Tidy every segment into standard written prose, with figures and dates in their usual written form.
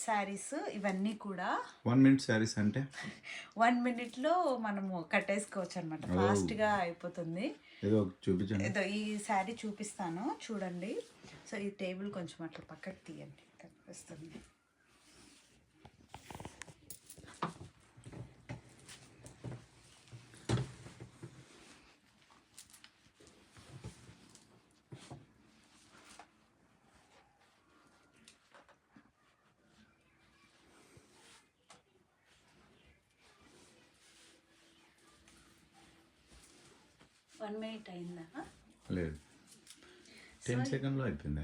శారీస్ ఇవన్నీ కూడా 1 మినిట్ శారీస్ అంటే 1 మినిట్లో మనము కట్టేసుకోవచ్చు అనమాట. ఫాస్ట్గా అయిపోతుంది. ఏదో చూపించండి. ఏదో ఈ శారీ చూపిస్తాను చూడండి. సో ఈ టేబుల్ కొంచెం అట్లా పక్కకు తీయండి, కనిపిస్తుంది. వన్ మినిట్ అయిందా? లేదు, 10 సెకండ్లో అయిపోయింది.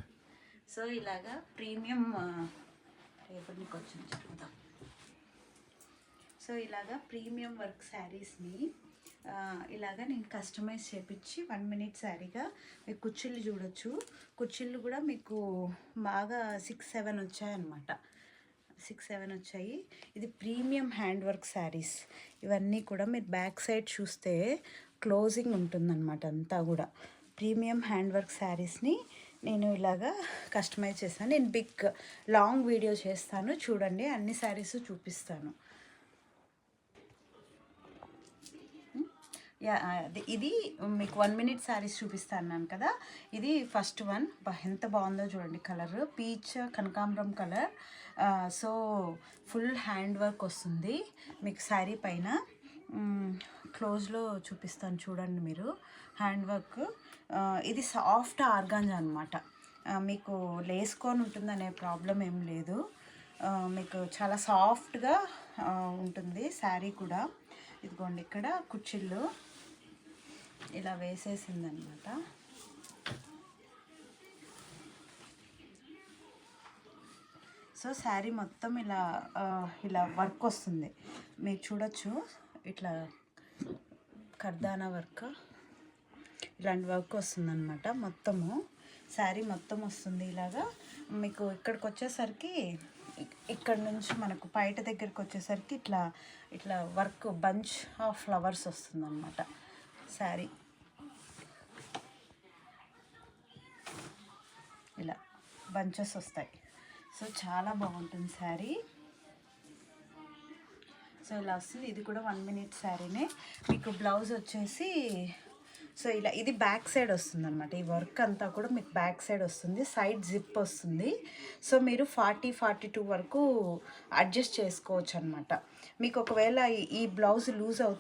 సో ఇలాగా ప్రీమియం టేబుల్ని కొంచెం చెప్తాం. సో ఇలాగా ప్రీమియం వర్క్ శారీస్ని ఇలాగా నేను కస్టమైజ్ చేపించి 1 మినిట్ శారీగా మీకు కుర్చీలు చూడొచ్చు. కుర్చీలు కూడా మీకు బాగా 6-7 వచ్చాయన్నమాట. 6-7 వచ్చాయి. ఇది ప్రీమియం హ్యాండ్ వర్క్ శారీస్. ఇవన్నీ కూడా మీరు బ్యాక్ సైడ్ చూస్తే క్లోజింగ్ ఉంటుందన్నమాట. అంతా కూడా ప్రీమియం హ్యాండ్ వర్క్ శారీస్ని నేను ఇలాగా కస్టమైజ్ చేస్తాను. నేను లాంగ్ వీడియో చేస్తాను చూడండి, అన్ని శారీస్ చూపిస్తాను. ఇది మీకు 1 మినిట్ శారీస్ చూపిస్తాను కదా. ఇది ఫస్ట్ వన్. ఎంత బాగుందో చూడండి, కలర్ పీచ్ కనకాంబరం colour. So full hand work వస్తుంది మీకు శారీ పైన. క్లోజ్లో చూపిస్తాను చూడండి మీరు, హ్యాండ్ వర్క్. ఇది సాఫ్ట్ ఆర్గాంజా అనమాట. మీకు లేసుకొని ఉంటుందనే ప్రాబ్లం ఏం లేదు. మీకు చాలా సాఫ్ట్గా ఉంటుంది శారీ కూడా. ఇదిగోండి ఇక్కడ కుర్చీలు ఇలా వేసేసిందనమాట. సో శారీ మొత్తం ఇలా వర్క్ వస్తుంది, మీరు చూడొచ్చు. ఇట్లా కర్దానా వర్క్, ఇలాంటి వర్క్ వస్తుంది అనమాట. మొత్తము శారీ మొత్తం వస్తుంది ఇలాగా. మీకు ఇక్కడికి వచ్చేసరికి, ఇక్కడ నుంచి మనకు పైట దగ్గరికి వచ్చేసరికి ఇట్లా వర్క్ బంచ్ ఆఫ్ ఫ్లవర్స్ వస్తుంది అనమాట శారీ. ఇలా బంచెస్ వస్తాయి. సో చాలా బాగుంటుంది శారీ. సో ఇలా వస్తుంది. ఇది కూడా 1 మినిట్ శారీనే. మీకు బ్లౌజ్ వచ్చేసి సో ఇది బ్యాక్ సైడ్ వస్తుంది అనమాట. ఈ వర్క్ అంతా కూడా మీకు బ్యాక్ సైడ్ వస్తుంది, సైడ్ జిప్ వస్తుంది. సో మీరు 40-42 వరకు అడ్జస్ట్ చేసుకోవచ్చు అనమాట. మీకు ఒకవేళ ఈ బ్లౌజ్ లూజ్ అవుతుంది